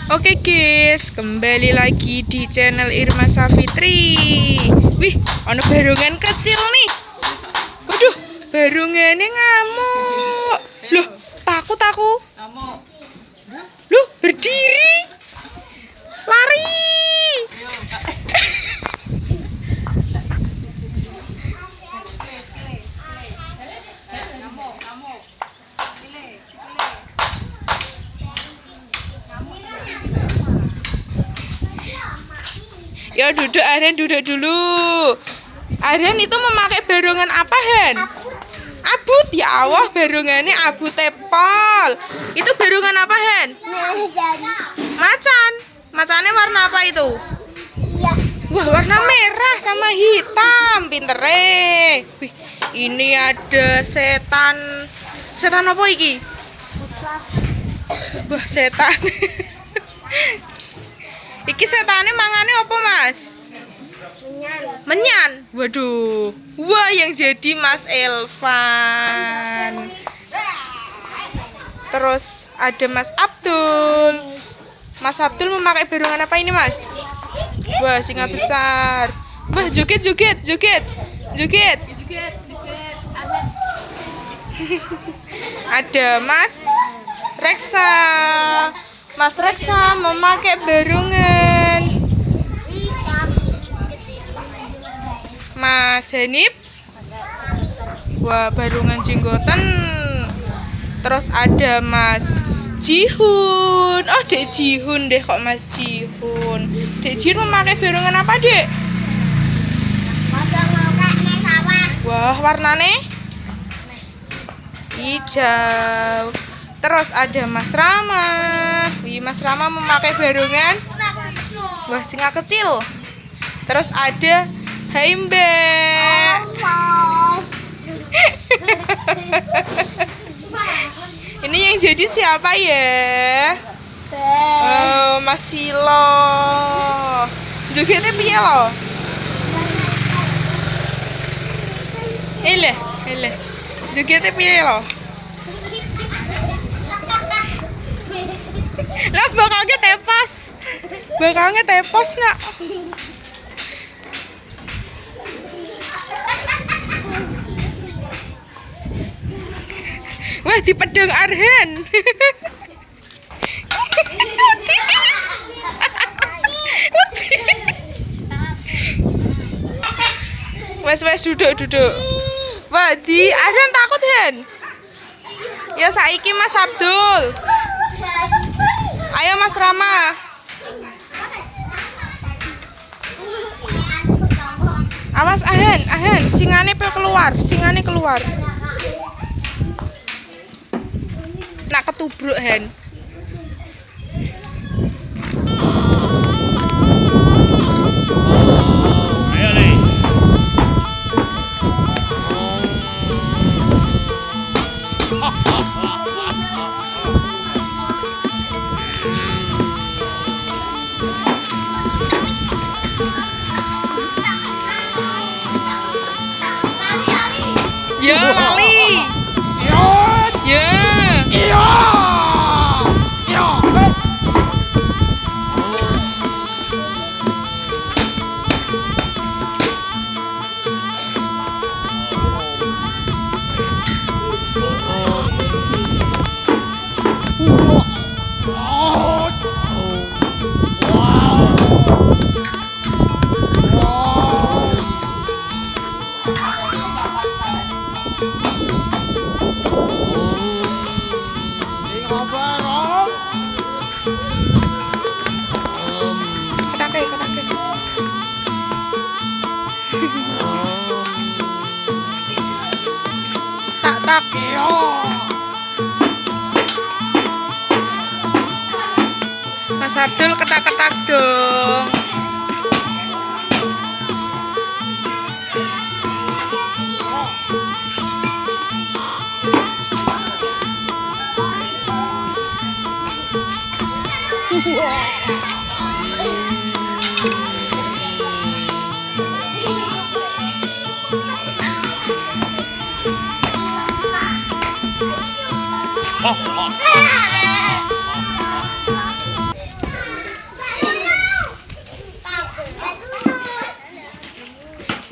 Oke guys, kembali lagi di channel Irma Safitri. Wih, ada barungan kecil nih. Waduh, barungannya ngamuk. Loh, takut aku. Loh, berdiri. Lari. Ya duduk, Aren, duduk dulu. Aren itu memakai barungan apa, Hen? Abut, ya Allah, barungannya abut tepal. Itu barungan apa, Hen? Macan. Macannya warna apa itu? Wah, warna merah sama hitam. Pinter. Wih, ini ada setan. Setan apa iki? Wah, setan. Iki setane mangane apa, Mas? Menyan. Waduh. Wah, yang jadi Mas Elvan. Terus ada Mas Abdul. Mas Abdul memakai barungan apa ini, Mas? Wah, singa besar. Wah, joget. Ada Mas Reksa. Mas Reksa memakai barungan. Mas Hanif. Wah, barungan jenggotan. Terus ada Mas Jihun. Oh, Dek Jihun deh, kok Mas Jihun. Dek Jihun memakai barungan apa, Dek? Wah, warnanya hijau. Terus ada Mas Rama. Wih, Mas Rama memakai barungan. Wah, singa kecil. Terus ada Haimbe. Ini yang jadi siapa ya? Oh, Mas Silo. Jogetnya piye lo? Ele. Jogetnya piye lo? Lah, bakangnya tepos nggak? Wah, di pedang Arhan. Wes duduk. Wah, di Arhan takut, Hen. Ya saiki Mas Abdul. Ayo Mas Rama. Awas Ahen, singane keluar. Nak ketubruk, Hen. Ayo, Le. Ya, lali. Ya. Ketake. Tak. Mas Abdul ketak-ketak dong.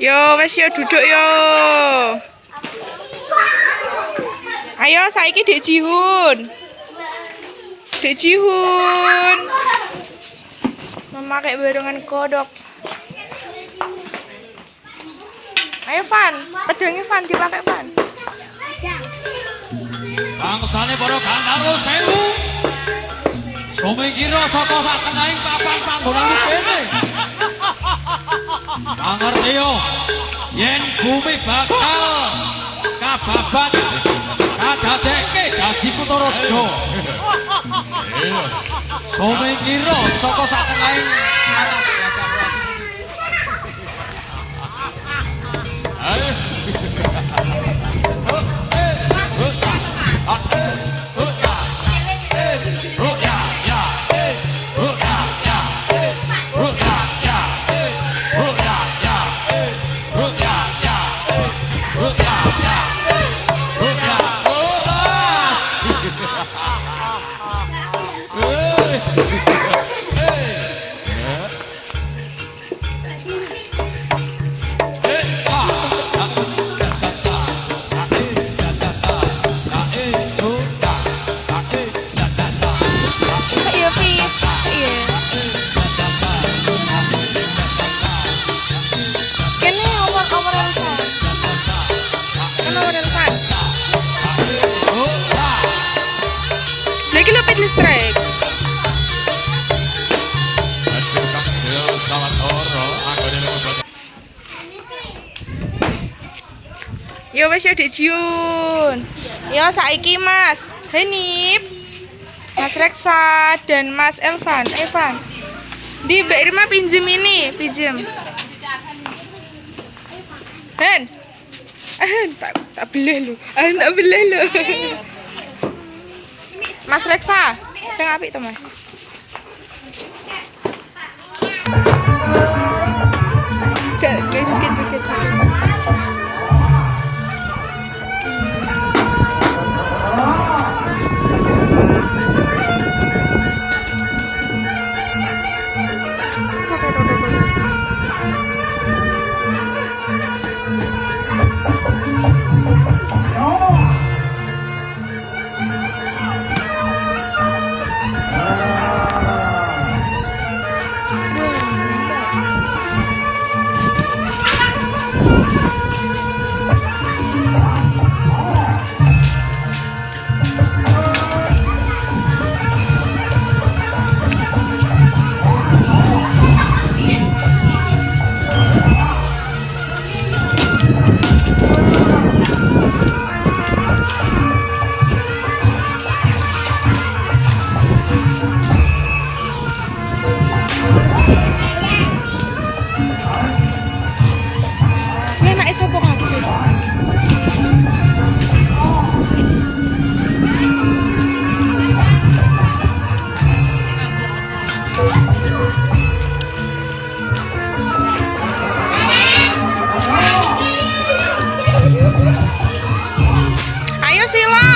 Yo, wes yo duduk yo. Ayo saiki Dek Jihun. Dek Jihun. Memakai barongan kodok. Ayo Van, pedangnya Van dipakai Van. Bangsane para Gandharwa sewu. Sumingkira saka sak tengahing papan panggonan kene. Ngerti yo, yen bumi bakal kababat kadadekke dadi Kutaraja. Sumingkira saka sak tengahing atas lagi lupit listrik. Yo wes yo Dek Jihun. Yo saiki Mas Hanif, Mas Reksa dan Mas Elvan. Evan. Di Mbak Irma pinjem ini, pinjem. Hen. Tak boleh lu. Tak boleh lu. Mas Reksa, sing apik to Mas. Joget-joget. Ayo Silo.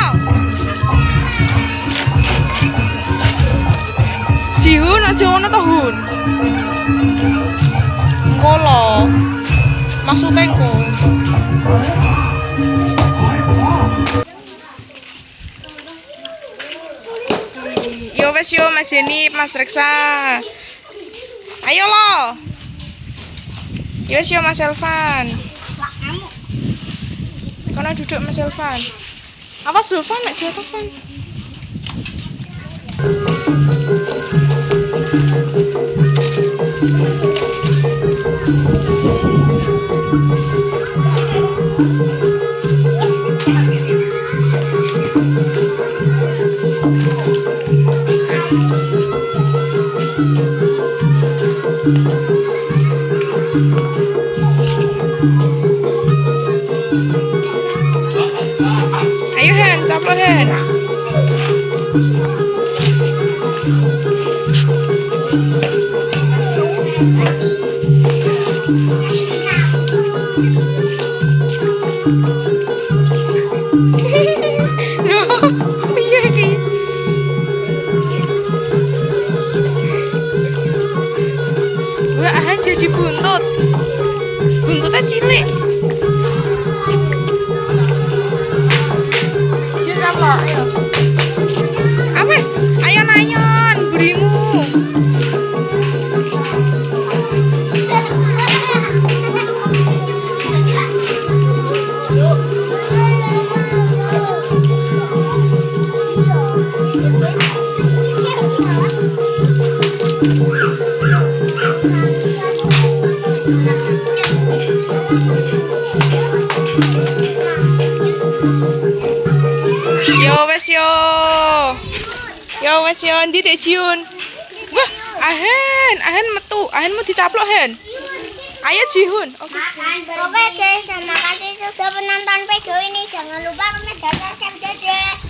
Jihun aja ngono to Hun. Engko lho. Maksude engko. Yo wes yo Mas Hanif, Mas Reksa. Ayo lo. Yo wes yo Mas Elvan. Kono duduk Mas Elvan. Awas lho Van, nek jatuh Van. Ayo Hen, caplok Hen. Piye iki? Wah, Han jadi buntut. Buntutnya cilik. Ayo. Awes, ayon-ayon burimu. Yo wes yo. Yo wes yo ndi Dek Jiun. Wah, Ahen metu. Ahenmu dicaplok, Hen. Ayo Jihun. Oke. Oke guys, terima kasih sudah menonton video ini. Jangan lupa komen dan subscribe.